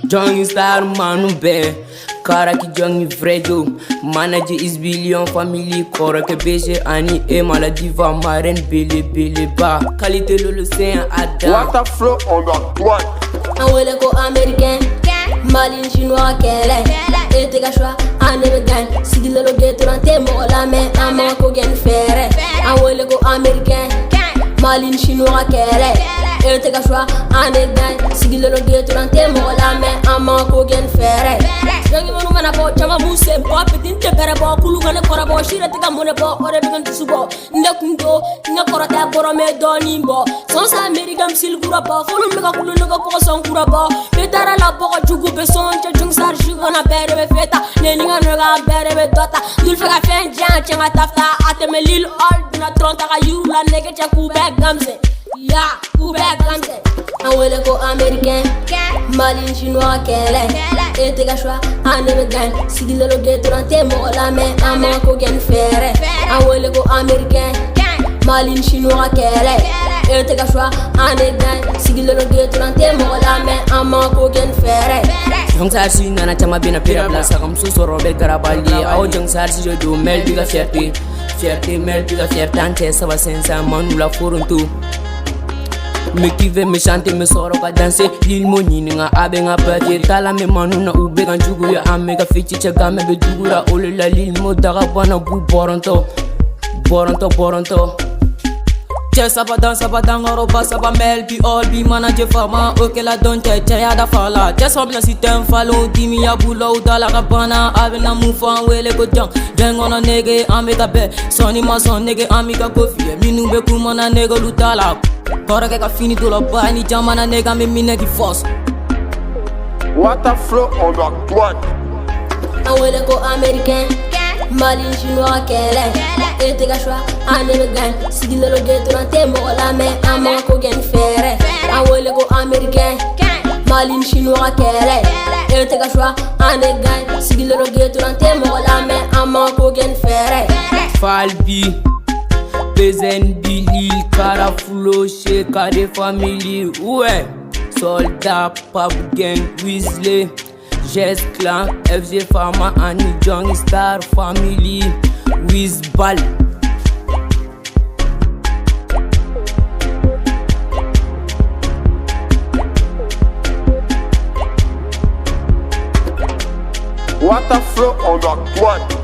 Johnny Star manu be Kara ki Johnny Fredo Manager is billion family Kora ke BG ani e maladiva marraine bele ba Qualité lolo c'est un adam What a flow on the track. Anwele ko américain Malin chinois kele Ete ka choix ane me gagne Sigile lo geto rante mo la me Ama ko gen fere Anwele ko américain Malin chinois kele Ete ka choix ane gagne Sigile lo geto rante mo la me Ama ko gen fere Jangi monu mana po chama buse po Petin te pere po kulu gane kora po Shire te ka mone po ore began tisu po Nde kundo Nde kora te boro me doni bo Sonsa amerikam sil kura po Fulu mega kulu nega ko son kura po Petara la boko jugu be son Che jung sar shigo na bere be feta Neni nga nega bere be dota Dul fega fen jan chenga tafta Ate me lil all Duna tronta ka yu la nege che kube gamze Ya kube gamze Anwele ko americain Malin chinois kele Ete ka choix ane me gagne Sigile lo geto rante mo la me Ama ko gen fere Anwele ko americain Malin chinois kele Ete ka choix ane gagne Sigile lo geto rante mo la me Ama ko gen fere Jong sarsi nana chama bina pira blasa Kam suso robe garabali Ao jong sarsi jodo mel biga fierté Fierté mel biga fierté Ante sava sensa manu la foruntu Me kive me chante me soro ka danser Lil mo nini nga abe nga pati Tala me manu na ube kan jugu ya ame ka fichi chaga me be dugura Ole la lil mo daga bana bu boronto Boronto Che saba dan oroba saba mel bi all bi manager fama Oke la don che ya da fala Che sobla si ten falo Dimi ya bulo udala ka bana Abe na mufa wele ko jang Jengona nege ame ka be Soni ma son nege ame ka kofi Minu be kumana nege lutala Kora ke ka fini to la bani jamana nega me minegi force What a flow on the track. Anwele ko americain Malin chinois kele Ete ka choix ane me gagne Sigile lo geto rante mo la me Ama ko gen fere Anwele ko americain Malin chinois kele Ete ka choix ane gagne Sigile lo geto rante mo la me Ama ko gen fere Falbi Pezen Billy Kara Fulo Sheka de family Ouais Soldat Pap Gang Weasley Jess Clan FG Pharma Annie Johnny Star Family Wizball What a flow on the track.